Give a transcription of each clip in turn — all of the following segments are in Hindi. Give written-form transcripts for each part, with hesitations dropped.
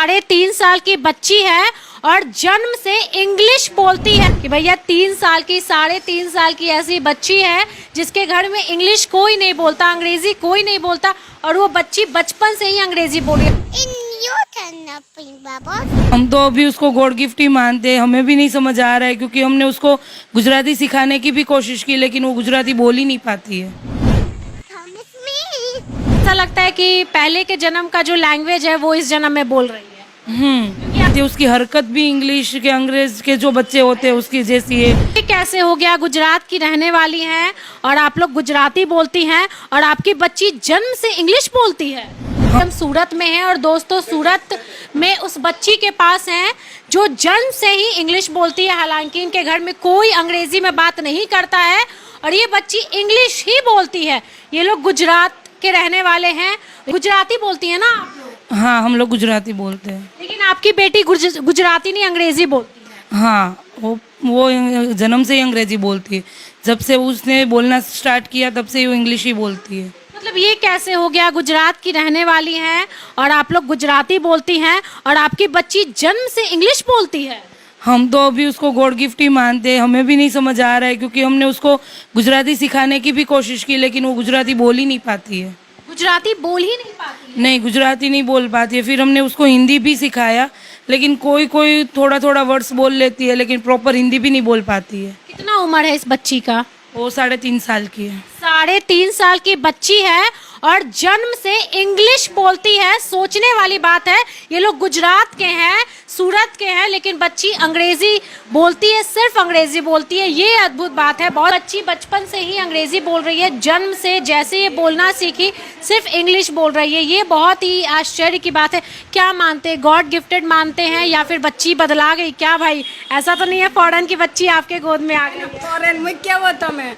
3.5 साल की बच्ची है और जन्म से इंग्लिश बोलती है कि भैया 3 साल की 3.5 साल की ऐसी बच्ची है जिसके घर में इंग्लिश कोई नहीं बोलता, अंग्रेजी कोई नहीं बोलता और वो बच्ची बचपन से ही अंग्रेजी बोल रही है। हम तो अभी उसको गॉड गिफ्ट ही मानते हैं, हमें भी नहीं समझ आ रहा है क्योंकि हमने उसको गुजराती सिखाने की भी कोशिश की लेकिन वो गुजराती बोल ही नहीं पाती है। ऐसा लगता है कि पहले के जन्म का जो लैंग्वेज है वो इस जन्म में बोल रही है। उसकी हरकत भी इंग्लिश के अंग्रेज के जो बच्चे होते हैं उसकी जैसी है। ये कैसे हो गया? गुजरात की रहने वाली हैं और आप लोग गुजराती बोलती हैं और आपकी बच्ची जन्म से इंग्लिश बोलती है। हम सूरत में हैं और दोस्तों सूरत में उस बच्ची के पास हैं जो जन्म से ही इंग्लिश बोलती है, हालांकि इनके घर में कोई अंग्रेजी में बात नहीं करता है और ये बच्ची इंग्लिश ही बोलती है। ये लोग गुजरात के रहने वाले हैं। गुजराती बोलती है ना आप लोग? हाँ, हम लोग गुजराती बोलते हैं। लेकिन आपकी बेटी गुजराती नहीं अंग्रेजी बोलती है। हाँ, वो जन्म से ही अंग्रेजी बोलती है। जब से उसने बोलना स्टार्ट किया तब से वो इंग्लिश ही बोलती है। मतलब ये कैसे हो गया? गुजरात की रहने वाली हैं और आप लोग गुजराती बोलती हैं और आपकी बच्ची जन्म से इंग्लिश बोलती है। हम तो अभी उसको गॉड गिफ्ट ही मानते हैं, हमें भी नहीं समझ आ रहा है क्योंकि हमने उसको गुजराती सिखाने की भी कोशिश की लेकिन वो गुजराती बोल ही नहीं पाती है। गुजराती बोल ही नहीं पाती है। नहीं, गुजराती नहीं बोल पाती है। फिर हमने उसको हिंदी भी सिखाया लेकिन कोई कोई थोड़ा थोड़ा वर्ड्स बोल लेती है लेकिन प्रॉपर हिंदी भी नहीं बोल पाती है। कितना उम्र है इस बच्ची का? वो 3.5 साल की है। 3.5 साल की बच्ची है और जन्म से इंग्लिश बोलती है। सोचने वाली बात है, ये लोग गुजरात के हैं, सूरत के हैं, लेकिन बच्ची अंग्रेजी बोलती है, सिर्फ अंग्रेजी बोलती है। ये अद्भुत बात है। बहुत बच्ची बचपन से ही अंग्रेजी बोल रही है, जन्म से जैसे ये बोलना सीखी सिर्फ इंग्लिश बोल रही है। ये बहुत ही आश्चर्य की बात है। क्या मानते हैं, गॉड गिफ्टेड मानते हैं या फिर बच्ची बदला गई? क्या भाई, ऐसा तो नहीं है फॉरेन की बच्ची आपके गोद में आ गई? फॉरेन में क्या होता मैं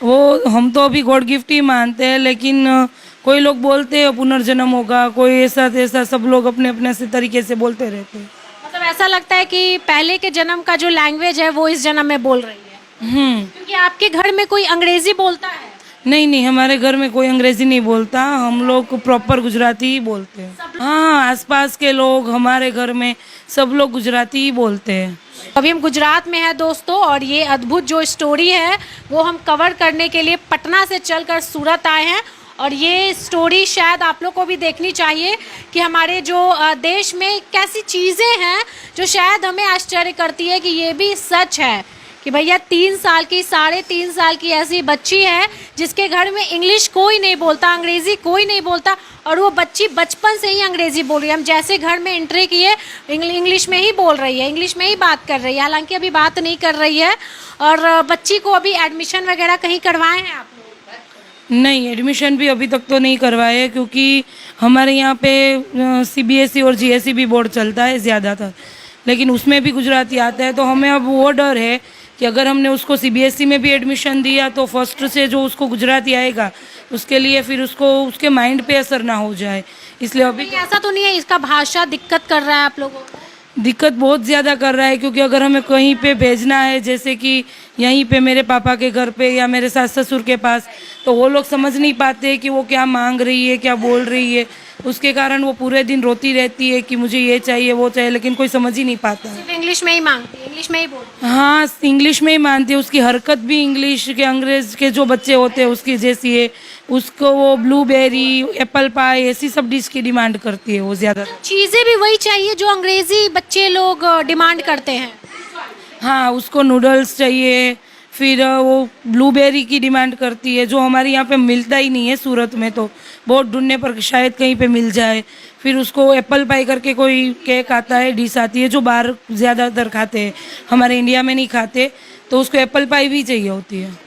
वो हम तो अभी गॉड गिफ्ट ही मानते हैं लेकिन कोई लोग बोलते हैं पुनर्जन्म होगा, कोई ऐसा ऐसा, सब लोग अपने अपने से तरीके से बोलते रहते हैं। मतलब ऐसा लगता है कि पहले के जन्म का जो लैंग्वेज है वो इस जन्म में बोल रही है। क्योंकि आपके घर में कोई अंग्रेजी बोलता है? नहीं नहीं, हमारे घर में कोई अंग्रेजी नहीं बोलता, हम लोग प्रॉपर गुजराती ही बोलते हैं। हाँ, आसपास के लोग, हमारे घर में सब लोग गुजराती ही बोलते हैं। अभी हम गुजरात में हैं दोस्तों और ये अद्भुत जो स्टोरी है वो हम कवर करने के लिए पटना से चलकर सूरत आए हैं और ये स्टोरी शायद आप लोग को भी देखनी चाहिए कि हमारे जो देश में कैसी चीज़ें हैं जो शायद हमें आश्चर्य करती है कि ये भी सच है कि भैया 3.5 साल की ऐसी बच्ची है जिसके घर में इंग्लिश कोई नहीं बोलता, अंग्रेजी कोई नहीं बोलता और वो बच्ची बचपन से ही अंग्रेजी बोल रही है। हम जैसे घर में एंट्री किए इंग्लिश में ही बोल रही है, इंग्लिश में ही बात कर रही है, हालांकि अभी बात नहीं कर रही है। और बच्ची को अभी एडमिशन वगैरह कहीं करवाए हैं आप लोग? नहीं, एडमिशन भी अभी तक तो नहीं करवाए क्योंकि हमारे यहाँ पे CBSE और GSE बोर्ड चलता है ज़्यादातर, लेकिन उसमें भी गुजराती आता है तो हमें अब वो डर है कि अगर हमने उसको CBSE में भी एडमिशन दिया तो फर्स्ट से जो उसको गुजराती आएगा उसके लिए फिर उसको उसके माइंड पे असर ना हो जाए, इसलिए अभी ऐसा तो नहीं है इसका भाषा दिक्कत कर रहा है आप लोगों को? दिक्कत बहुत ज़्यादा कर रहा है क्योंकि अगर हमें कहीं पे भेजना है, जैसे कि यहीं पे मेरे पापा के घर पे या मेरे सास ससुर के पास, तो वो लोग समझ नहीं पाते कि वो क्या मांग रही है, क्या बोल रही है। उसके कारण वो पूरे दिन रोती रहती है कि मुझे ये चाहिए वो चाहिए, लेकिन कोई समझ ही नहीं पाता है। सिर्फ इंग्लिश में ही मांगती है, इंग्लिश में ही बोलती हाँ, इंग्लिश में ही मानती है। उसकी हरकत भी इंग्लिश के अंग्रेज के जो बच्चे होते हैं उसकी जैसी है। उसको वो ब्लूबेरी, एप्पल पाई, ऐसी सब डिश की डिमांड करती है वो ज़्यादा। है। चीज़ें भी वही चाहिए जो अंग्रेजी बच्चे लोग डिमांड करते हैं। हाँ, उसको नूडल्स चाहिए, फिर वो ब्लूबेरी की डिमांड करती है जो हमारे यहाँ पे मिलता ही नहीं है सूरत में, तो बहुत ढूंढने पर शायद कहीं पे मिल जाए। फिर उसको एप्पल पाई करके कोई केक आता है, डिश आती है जो बाहर ज़्यादातर खाते हैं, हमारे इंडिया में नहीं खाते, तो उसको एप्पल पाई भी चाहिए होती है।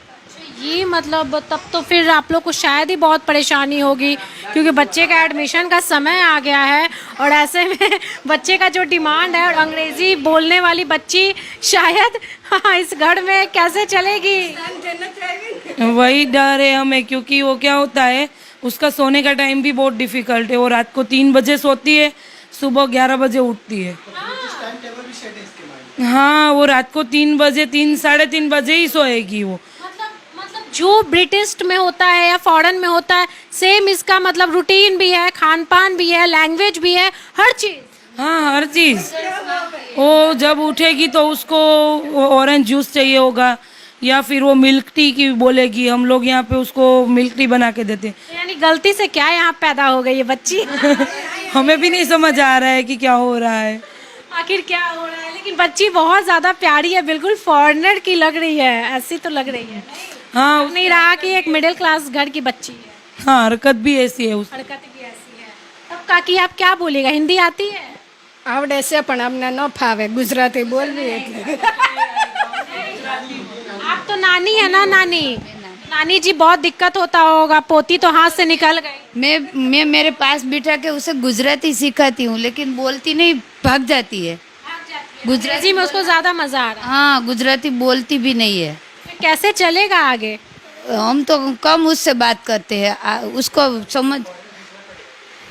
ये मतलब तब तो फिर आप लोग को शायद ही बहुत परेशानी होगी क्योंकि बच्चे का एडमिशन का समय आ गया है और ऐसे में बच्चे का जो डिमांड है और अंग्रेजी बोलने वाली बच्ची शायद इस घर में कैसे चलेगी? वही डर है हमें क्योंकि वो क्या होता है, उसका सोने का टाइम भी बहुत डिफ़िकल्ट है। वो रात को 3 बजे सोती है, सुबह 11 बजे उठती है। हाँ, वो रात को 3 बजे 3 साढ़े 3 बजे ही सोएगी वो। जो ब्रिटिश में होता है या फॉरेन में होता है सेम इसका मतलब रूटीन भी है, खान पान भी है, लैंग्वेज भी है, हर चीज। हाँ, हर चीज़। वो जब उठेगी तो उसको ऑरेंज जूस चाहिए होगा या फिर वो मिल्क टी की बोलेगी। हम लोग यहाँ पे उसको मिल्क टी बना के देते हैं। यानी गलती से क्या यहाँ पैदा हो गई ये बच्ची? हमें भी नहीं समझ आ रहा है कि क्या हो रहा है, आखिर क्या हो रहा है, लेकिन बच्ची बहुत ज्यादा प्यारी है, बिल्कुल फॉरेनर की लग रही है, ऐसी तो लग रही है। हाँ नहीं रहा कि एक मिडिल क्लास घर की बच्ची है। हाँ, हरकत भी ऐसी है हरकत भी ऐसी है। तब काकी आप क्या बोलेगा, हिंदी आती है? આવડે છે પણ અમને ન ફાવે ગુજરાતી બોલવી એટલે आप तो नानी है ना, नानी नानी जी बहुत दिक्कत होता होगा, पोती तो हाथ से निकल गई। मैं मेरे पास बिठा के उसे गुजराती सिखाती हूँ लेकिन बोलती नहीं, भाग जाती है। गुजराती में उसको ज्यादा मजा आ रहा हाँ, गुजराती बोलती भी नहीं है। है। कैसे चलेगा आगे? हम तो कम उससे बात करते हैं, उसको समझ।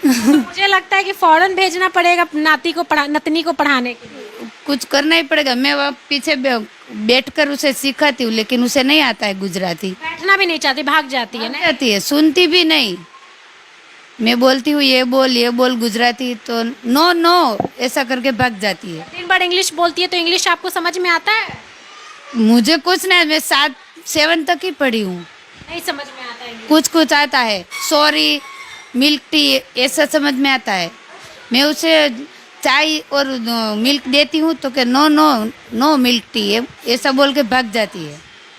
मुझे लगता है कि फौरन भेजना पड़ेगा नाती को नतनी को पढ़ाने के लिए। कुछ करना ही पड़ेगा। मैं वहाँ पीछे बैठकर उसे सिखाती हूँ लेकिन उसे नहीं आता है गुजराती। बैठना भी नहीं चाहती, भाग जाती है ना। जाती है, सुनती भी नहीं। मैं बोलती हूँ ये बोल गुजराती, तो नो नो ऐसा करके भाग जाती है। दिन भर इंग्लिश बोलती है, तो इंग्लिश आपको समझ में आता है? मुझे कुछ नहीं, मैं 7 तक ही पढ़ी हूँ। नहीं समझ में आता है। कुछ आता है, सॉरी, मिल्क टी ऐसा समझ में आता है। मैं उसे चाय और मिल्क देती हूँ तो क्या no no no milk tea है ऐसा बोल के भाग जाती है।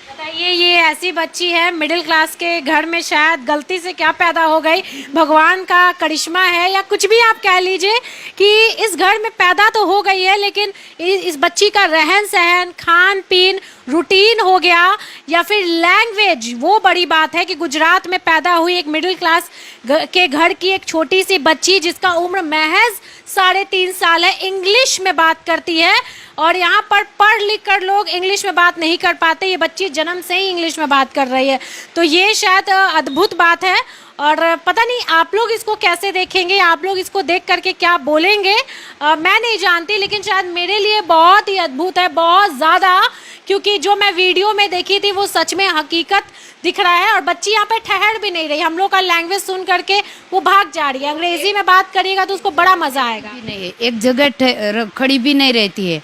बताइए, ये ऐसी बच्ची है मिडिल क्लास के घर में, शायद गलती से क्या पैदा हो गई, भगवान का करिश्मा है या कुछ भी आप कह लीजिए कि इस घर में पैदा तो हो गई है, लेकिन इस बच्ची का रहन सहन, खान पीन, रूटीन हो गया या फिर लैंग्वेज, वो बड़ी बात है कि गुजरात में पैदा हुई एक मिडिल क्लास के घर की एक छोटी सी बच्ची जिसका उम्र महज 3.5 साल है, इंग्लिश में बात करती है। और यहाँ पर पढ़ लिख कर लोग इंग्लिश में बात नहीं कर पाते, ये बच्ची जन्म से ही इंग्लिश में बात कर रही है। तो ये शायद अद्भुत बात है और पता नहीं आप लोग इसको कैसे देखेंगे, आप लोग इसको देख करके क्या बोलेंगे, मैं नहीं जानती, लेकिन शायद मेरे लिए बहुत ही अद्भुत है, बहुत ज़्यादा, क्योंकि जो मैं वीडियो में देखी थी वो सच में हकीकत दिख रहा है। और बच्ची यहाँ पे ठहर भी नहीं रही, हम लोग का लैंग्वेज सुन करके वो भाग जा रही है। अंग्रेजी में बात करिएगा तो उसको बड़ा मजा आएगा। नहीं है, एक जगह खड़ी भी नहीं रहती है,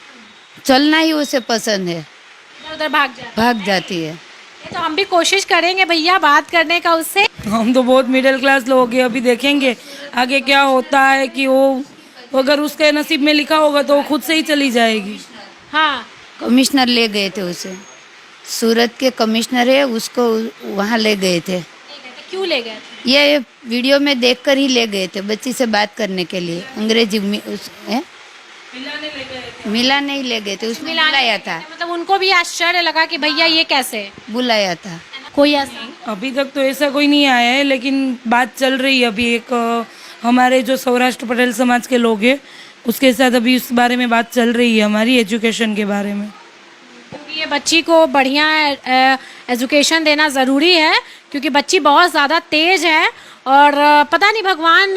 चलना ही उसे पसंद है, इधर उधर भाग जाती है। ये तो हम भी कोशिश करेंगे भैया बात करने का उससे। हम तो बहुत मिडिल क्लास लोग हैं, अभी देखेंगे आगे क्या होता है कि वो अगर उसके नसीब में लिखा होगा तो वो खुद से ही चली जाएगी। हाँ, कमिश्नर ले गए थे उसे, सूरत के कमिश्नर है, उसको वहाँ ले गए थे। क्यों ले गए? ये वीडियो में देखकर ही ले गए थे बच्ची से बात करने के लिए। अंग्रेजी मिलाने ही ले गए थे, उसने बुलाया था। मतलब उनको भी आश्चर्य लगा कि भैया ये कैसे, बुलाया था। कोई ऐसा अभी तक तो ऐसा कोई नहीं आया है, लेकिन बात चल रही है अभी। एक हमारे जो सौराष्ट्र पटेल समाज के लोग हैं उसके साथ अभी इस बारे में बात चल रही है, हमारी एजुकेशन के बारे में। क्योंकि ये बच्ची को बढ़िया एजुकेशन देना ज़रूरी है, क्योंकि बच्ची बहुत ज़्यादा तेज है और पता नहीं भगवान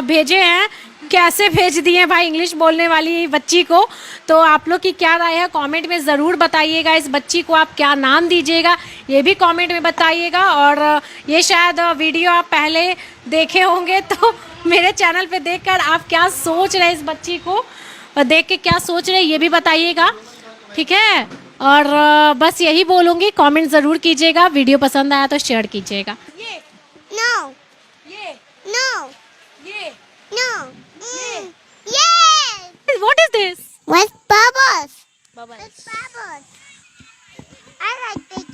भेजे हैं, कैसे भेज दिए भाई इंग्लिश बोलने वाली बच्ची को। तो आप लोग की क्या राय है कमेंट में ज़रूर बताइएगा। इस बच्ची को आप क्या नाम दीजिएगा ये भी कमेंट में बताइएगा। और ये शायद वीडियो आप पहले देखे होंगे, तो मेरे चैनल पे देखकर आप क्या सोच रहे हैं, इस बच्ची को देख के क्या सोच रहे हैं ये भी बताइएगा, ठीक है। और बस यही बोलूँगी, कमेंट ज़रूर कीजिएगा, वीडियो पसंद आया तो शेयर कीजिएगा। No. ये No. ये No. Yeah. What is this? What's bubbles? Bubbles. It's bubbles. I like big